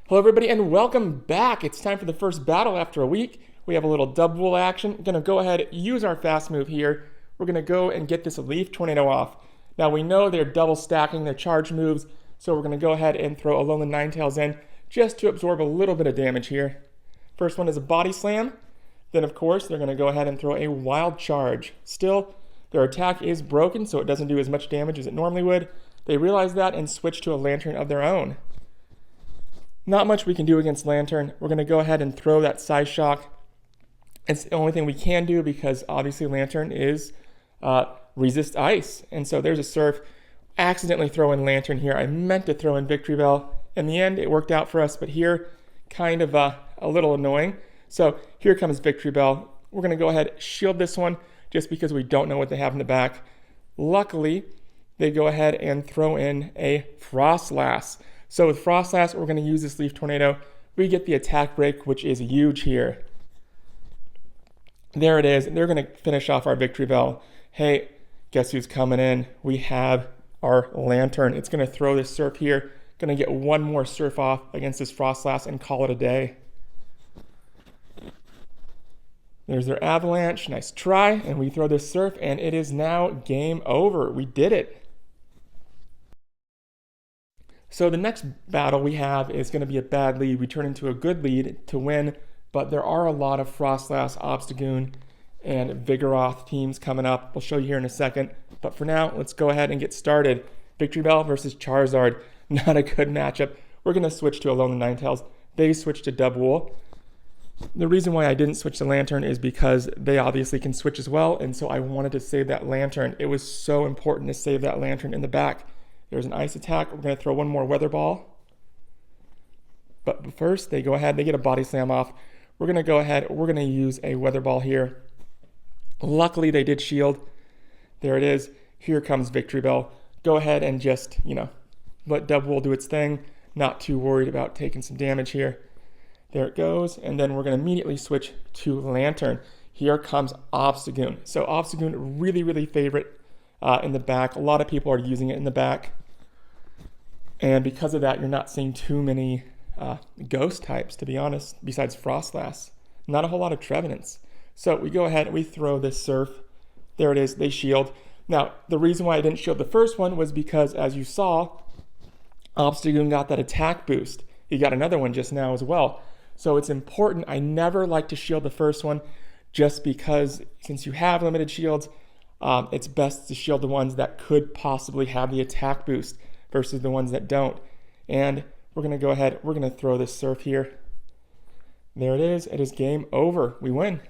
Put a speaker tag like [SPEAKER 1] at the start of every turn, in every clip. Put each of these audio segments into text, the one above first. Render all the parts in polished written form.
[SPEAKER 1] Hello everybody and welcome back. It's time for the first battle after a week. We have a little double action. We're going to go ahead, use our fast move here. We're going to go and get this Leaf Tornado off. Now we know they're double stacking their charge moves, so we're going to go ahead and throw Alolan Ninetales in just to absorb a little bit of damage here. First one is a Body Slam. Then of course they're going to go ahead and throw a Wild Charge. Still, their attack is broken, so it doesn't do as much damage as it normally would. They realize that and switch to a Lantern of their own. Not much we can do against Lantern. We're going to go ahead and throw that Psy Shock. It's the only thing we can do because obviously Lantern is resist ice. And so there's a Surf. Accidentally throw in Lantern here. I meant to throw in Victreebel. In the end, it worked out for us, but here, kind of a little annoying. So here comes Victreebel. We're going to go ahead, shield this one, just because we don't know what they have in the back. Luckily, they go ahead and throw in a Froslass. So with Froslass, we're going to use this Leaf Tornado. We get the attack break, which is huge here. There it is. They're going to finish off our Victreebel. Hey, guess who's coming in? We have our Lantern. It's going to throw this Surf here. Going to get one more Surf off against this Froslass and call it a day. There's their Avalanche. Nice try. And we throw this Surf, and it is now game over. We did it. So the next battle we have is going to be a bad lead. We turn into a good lead to win, but there are a lot of Froslass, Obstagoon, and Vigoroth teams coming up. We'll show you here in a second. But for now, let's go ahead and get started. Victreebel versus Charizard. Not a good matchup. We're going to switch to Alolan Ninetales. They switch to Dubwool. The reason why I didn't switch to Lantern is because they obviously can switch as well, and so I wanted to save that Lantern. It was so important to save that Lantern in the back. There's an Ice attack. We're going to throw one more Weather Ball. But first, they go ahead. They get a Body Slam off. We're going to go ahead. We're going to use a Weather Ball here. Luckily, they did shield. There it is. Here comes Victreebel. Go ahead and just, let Dubwool do its thing. Not too worried about taking some damage here. There it goes. And then we're going to immediately switch to Lantern. Here comes Obstagoon. So Obstagoon, really, really favorite in the back. A lot of people are using it in the back. And because of that, you're not seeing too many ghost types, to be honest, besides Froslass. Not a whole lot of Trevenants. So we go ahead and we throw this Surf. There it is. They shield. Now, the reason why I didn't shield the first one was because, as you saw, Obstagoon got that attack boost. He got another one just now as well. So it's important. I never like to shield the first one just because since you have limited shields, it's best to shield the ones that could possibly have the attack boost versus the ones that don't. And we're going to go ahead. We're going to throw this Surf here. There it is. It is game over. We win.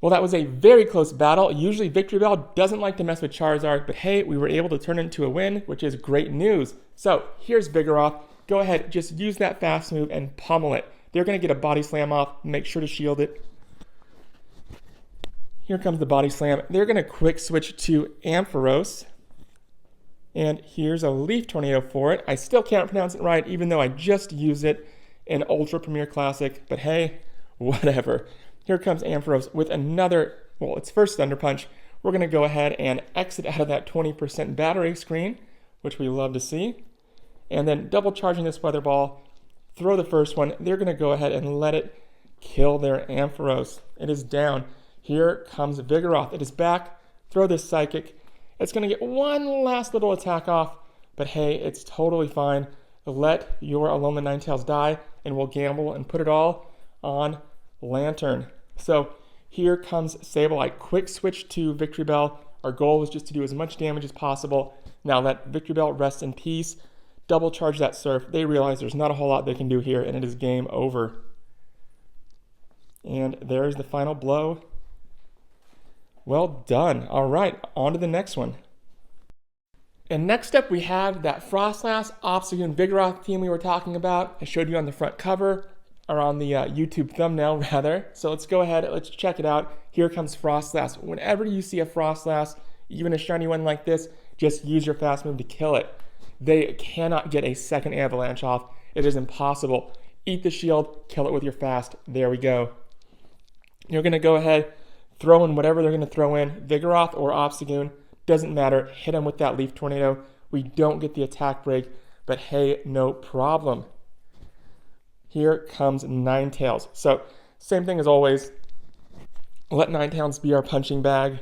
[SPEAKER 1] Well, that was a very close battle. Usually Victreebel doesn't like to mess with Charizard, but hey, we were able to turn it into a win, which is great news. So here's Vigoroth. Go ahead, just use that fast move and pummel it. They're going to get a Body Slam off. Make sure to shield it. Here comes the Body Slam. They're going to quick switch to Ampharos. And here's a Leaf Tornado for it. I still can't pronounce it right, even though I just used it in Ultra Premier Classic. But hey, whatever. Here comes Ampharos with another, well, its first Thunder Punch. We're going to go ahead and exit out of that 20% battery screen, which we love to see. And then double charging this Weather Ball. Throw the first one. They're going to go ahead and let it kill their Ampharos. It is down. Here comes Vigoroth. It is back. Throw this Psychic. It's going to get one last little attack off. But hey, it's totally fine. Let your Alolan Ninetales die, and we'll gamble and put it all on Lantern. So here comes Sableye. Quick switch to Victreebel. Our goal was just to do as much damage as possible. Now let Victreebel rest in peace. Double charge that Surf. They realize there's not a whole lot they can do here, and it is game over. And there's the final blow. Well done. All right, on to the next one. And next up, we have that Froslass, Obstagoon, Vigoroth team we were talking about. I showed you on the front cover, or on the YouTube thumbnail, rather. So let's go ahead, let's check it out. Here comes Froslass. Whenever you see a Froslass, even a shiny one like this, just use your fast move to kill it. They cannot get a second Avalanche off. It is impossible. Eat the shield, kill it with your fast. There we go. You're going to go ahead, throw in whatever they're going to throw in, Vigoroth or Obstagoon. Doesn't matter. Hit them with that Leaf Tornado. We don't get the attack break, but hey, no problem. Here comes Ninetales. So same thing as always. Let Ninetales be our punching bag.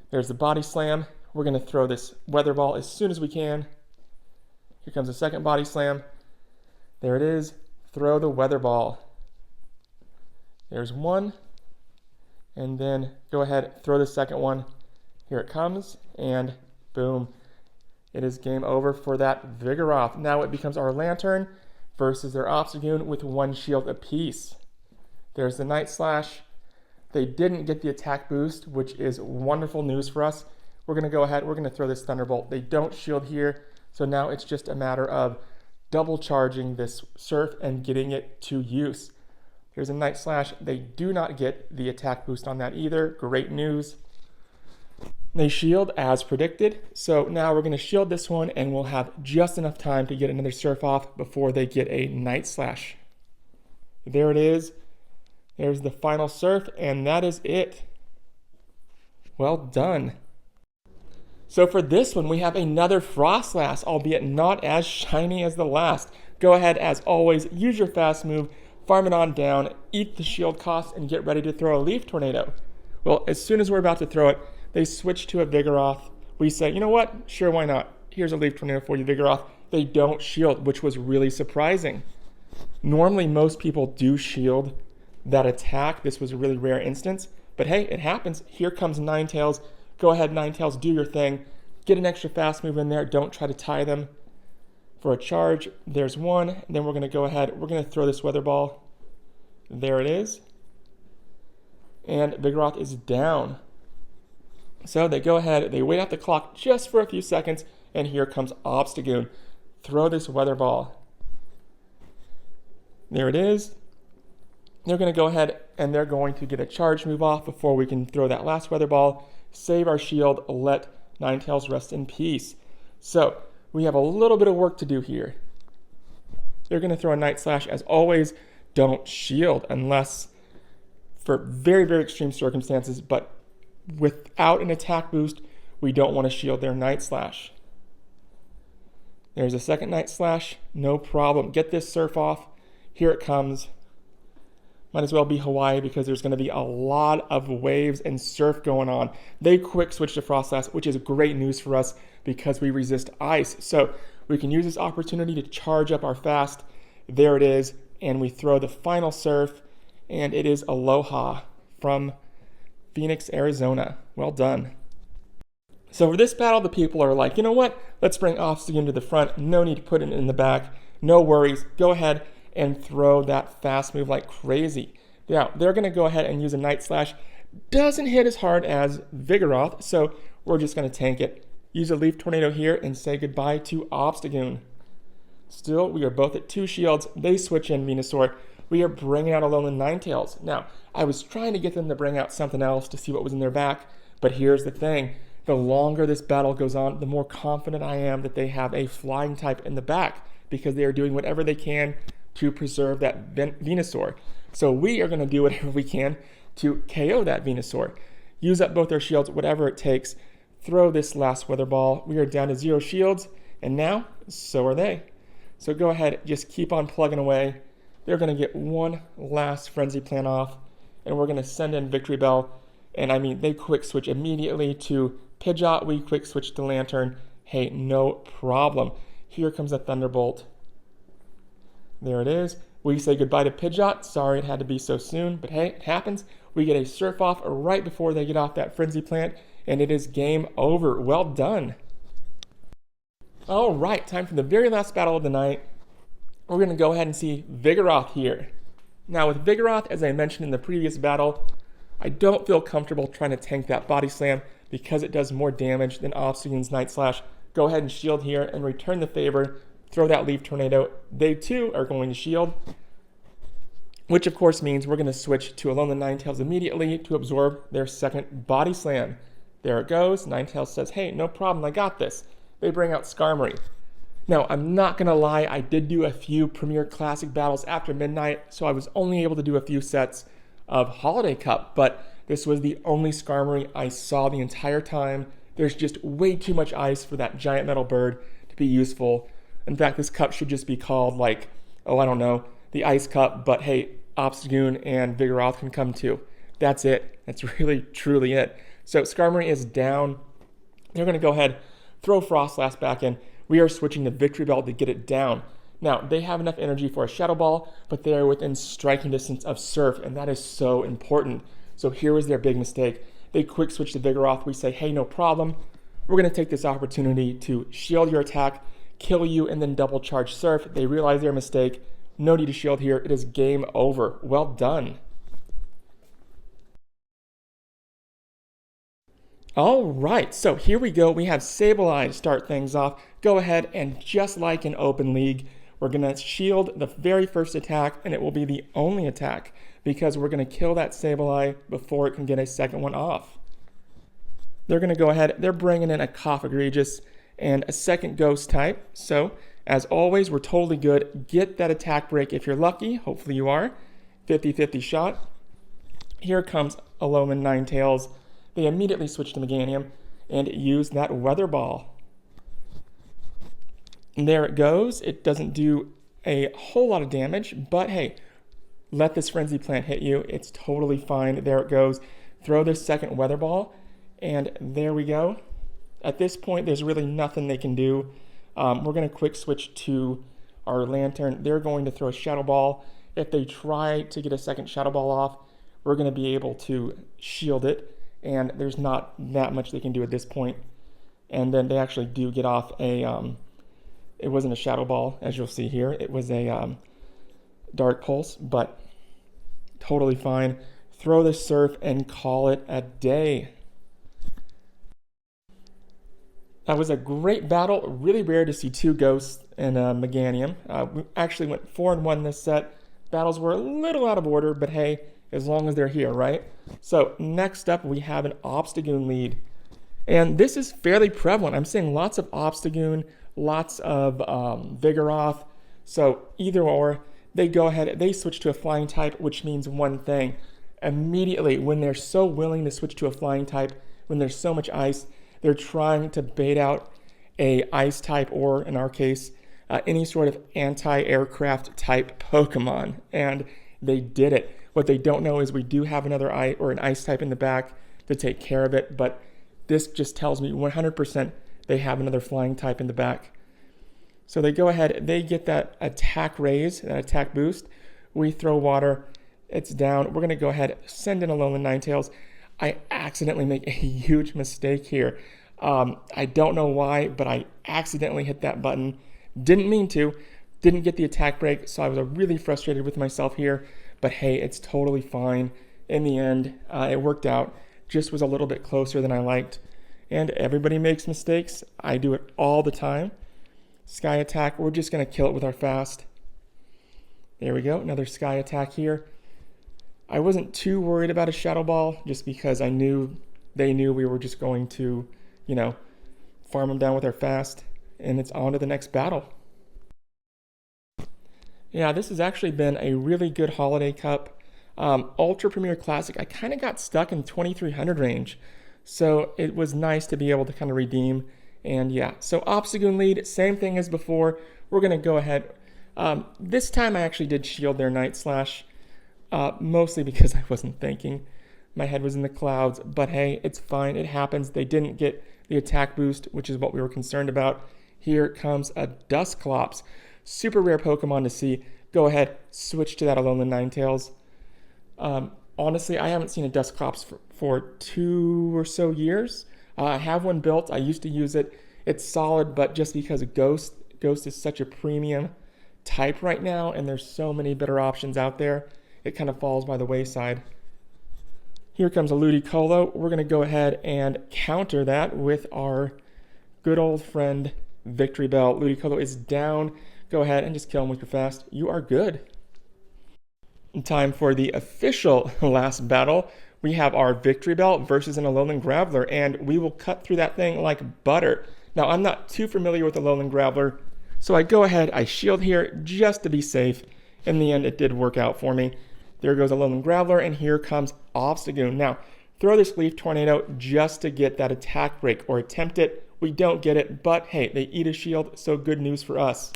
[SPEAKER 1] There's the body slam. We're going to throw this weather ball as soon as we can. Here comes the second body slam. There it is. Throw the weather ball. There's one. And then go ahead, throw the second one. Here it comes, and boom. It is game over for that Vigoroth. Now it becomes our Lantern versus their Obstagoon with 1 shield apiece. There's the Night Slash. They didn't get the attack boost, which is wonderful news for us. We're going to go ahead, we're going to throw this Thunderbolt. They don't shield here, so now it's just a matter of double charging this Surf and getting it to use. Here's a Night Slash. They do not get the attack boost on that either. Great news. They shield as predicted. So now we're going to shield this one, and we'll have just enough time to get another Surf off before they get a Night Slash. There it is. There's the final Surf, and that is it. Well done. So for this one, we have another Froslass, albeit not as shiny as the last. Go ahead, as always, use your fast move, farm it on down, eat the shield cost, and get ready to throw a Leaf Tornado. Well, as soon as we're about to throw it, they switch to a Vigoroth. We say, you know what? Sure, why not? Here's a Leaf Tornado for you, Vigoroth. They don't shield, which was really surprising. Normally, most people do shield that attack. This was a really rare instance. But hey, it happens. Here comes Ninetales. Go ahead, Ninetales, do your thing. Get an extra fast move in there. Don't try to tie them for a charge. There's one. And then we're going to go ahead. We're going to throw this weather ball. There it is. And Vigoroth is down. So they go ahead. They wait out the clock just for a few seconds. And here comes Obstagoon. Throw this weather ball. There it is. They're going to go ahead and they're going to get a charge move off before we can throw that last weather ball. Save our shield. Let Ninetales rest in peace. So we have a little bit of work to do here. They're going to throw a Night Slash. As always, don't shield unless for very, very extreme circumstances. But without an attack boost, we don't want to shield their Night Slash. There's a second Night Slash. No problem. Get this Surf off. Here it comes. Might as well be Hawaii because there's going to be a lot of waves and surf going on. They quick switch to Froslass, which is great news for us because we resist ice. So we can use this opportunity to charge up our fast. There it is. And we throw the final surf. And it is Aloha from Phoenix, Arizona. Well done. So for this battle, the people are like, you know what? Let's bring Obstagoon to the front. No need to put it in the back. No worries. Go ahead and throw that fast move like crazy. Now, they're going to go ahead and use a Night Slash. Doesn't hit as hard as Vigoroth, so we're just going to tank it. Use a Leaf Tornado here and say goodbye to Obstagoon. Still, we are both at 2 shields. They switch in Venusaur. We are bringing out Alolan Ninetales. Now, I was trying to get them to bring out something else to see what was in their back, but here's the thing. The longer this battle goes on, the more confident I am that they have a flying type in the back because they are doing whatever they can to preserve that Venusaur. So we are going to do whatever we can to KO that Venusaur. Use up both their shields, whatever it takes. Throw this last weather ball. We are down to 0 shields, and now, so are they. So go ahead, just keep on plugging away. They're going to get one last Frenzy Plant off, and we're going to send in Victreebel. And I mean, they quick switch immediately to Pidgeot. We quick switch to Lantern. Hey, no problem. Here comes a Thunderbolt. There it is. We say goodbye to Pidgeot. Sorry it had to be so soon, but hey, it happens. We get a Surf off right before they get off that Frenzy Plant, and it is game over. Well done. All right, time for the very last battle of the night. We're going to go ahead and see Vigoroth here. Now with Vigoroth, as I mentioned in the previous battle, I don't feel comfortable trying to tank that Body Slam because it does more damage than Obstagoon's Night Slash. Go ahead and shield here and return the favor. Throw that Leaf Tornado. They too are going to shield, which of course means we're going to switch to Alolan Ninetales immediately to absorb their second Body Slam. There it goes. Ninetales says, hey, no problem, I got this. They bring out Skarmory. Now, I'm not going to lie, I did do a few Premier Classic battles after midnight, so I was only able to do a few sets of Holiday Cup, but this was the only Skarmory I saw the entire time. There's just way too much ice for that giant metal bird to be useful. In fact, this cup should just be called like, oh, I don't know, the Ice Cup, but hey, Obstagoon and Vigoroth can come too. That's it. That's really, truly it. So Skarmory is down. They're going to go ahead, throw Froslass back in. We are switching to Victreebel to get it down. Now, they have enough energy for a Shadow Ball, but they are within striking distance of Surf, and that is so important. So here was their big mistake. They quick switch to Vigoroth. We say, hey, no problem. We're going to take this opportunity to shield your attack, kill you, and then double charge Surf. They realize their mistake. No need to shield here. It is game over. Well done. All right, so here we go. We have Sableye to start things off. Go ahead and just like in Open League, we're going to shield the very first attack, and it will be the only attack because we're going to kill that Sableye before it can get a second one off. They're going to go ahead. They're bringing in a Cough Egregious and a second Ghost type. So, as always, we're totally good. Get that attack break if you're lucky. Hopefully you are. 50-50 shot. Here comes Alolan Ninetales. They immediately switch to Meganium and use that Weather Ball. And there it goes. It doesn't do a whole lot of damage, but hey, let this Frenzy Plant hit you. It's totally fine. There it goes. Throw this second Weather Ball, and there we go. At this point, there's really nothing they can do. We're going to quick switch to our Lantern. They're going to throw a Shadow Ball. If they try to get a second Shadow Ball off, we're going to be able to shield it, and there's not that much they can do at this point. And then they actually do get off a, it wasn't a Shadow Ball, as you'll see here. It was a Dark Pulse, but totally fine. Throw the Surf and call it a day. That was a great battle. Really rare to see two Ghosts and a Meganium. We actually went 4-1 this set. Battles were a little out of order, but hey, as long as they're here, right? So next up, we have an Obstagoon lead. And this is fairly prevalent. I'm seeing lots of Obstagoon, lots of Vigoroth. So either or, they go ahead, they switch to a flying type, which means one thing. Immediately, when they're so willing to switch to a flying type, when there's so much ice, they're trying to bait out a ice type, or in our case, any sort of anti-aircraft type Pokemon. And they did it. What they don't know is we do have another an ice type in the back to take care of it, but this just tells me 100% they have another flying type in the back. So they go ahead, they get that attack raise, that attack boost. We throw water, it's down. We're going to go ahead, send in Alolan Ninetales. I accidentally make a huge mistake here. I don't know why, but I accidentally hit that button. Didn't mean to, didn't get the attack break, so I was really frustrated with myself here. But hey, it's totally fine. In the end, it worked out. Just was a little bit closer than I liked. And everybody makes mistakes. I do it all the time. Sky Attack, we're just going to kill it with our Fast. There we go, another Sky Attack here. I wasn't too worried about a Shadow Ball, just because I knew they knew we were just going to, farm them down with our Fast. And it's on to the next battle. Yeah, this has actually been a really good Holiday Cup. Ultra Premier Classic, I kind of got stuck in 2300 range. So it was nice to be able to kind of redeem. And yeah, so Obstagoon lead, same thing as before. We're going to go ahead. This time I actually did shield their Night Slash, mostly because I wasn't thinking. My head was in the clouds, but hey, it's fine. It happens. They didn't get the attack boost, which is what we were concerned about. Here comes a Dusclops. Super rare Pokemon to see. Go ahead, switch to that Alolan Ninetales. Honestly, I haven't seen a Dusclops for 2 or so years. I have one built. I used to use it. It's solid, but just because of Ghost is such a premium type right now, and there's so many better options out there, it kind of falls by the wayside. Here comes a Ludicolo. We're going to go ahead and counter that with our good old friend Victreebel. Ludicolo is down. Go ahead and just kill him with your Fast. You are good. Time for the official last battle. We have our Victreebel versus an Alolan Graveler, and we will cut through that thing like butter. Now, I'm not too familiar with Alolan Graveler, so I go ahead, I shield here just to be safe. In the end, it did work out for me. There goes Alolan Graveler, and here comes Obstagoon. Now, throw this Leaf Tornado just to get that attack break, or attempt it. We don't get it, but hey, they eat a shield, so good news for us.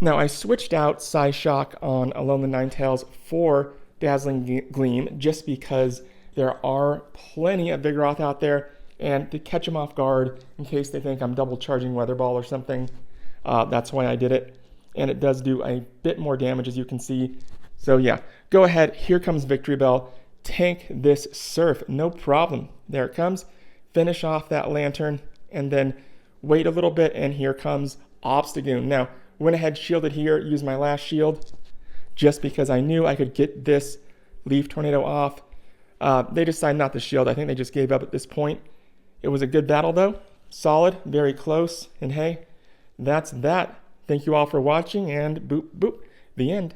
[SPEAKER 1] Now I switched out Psyshock on Alone the Ninetales for Dazzling Gleam just because there are plenty of Vigoroth out there, and to catch them off guard in case they think I'm double charging Weather Ball or something. That's why I did it. And it does do a bit more damage, as you can see. So yeah, go ahead. Here comes Victreebel. Tank this Surf, no problem. There it comes. Finish off that Lantern, and then wait a little bit, and here comes Obstagoon. Now, went ahead, shielded here, used my last shield, just because I knew I could get this Leaf Tornado off. They decided not to shield. I think they just gave up at this point. It was a good battle, though. Solid, very close, and hey, that's that. Thank you all for watching, and boop, boop, the end.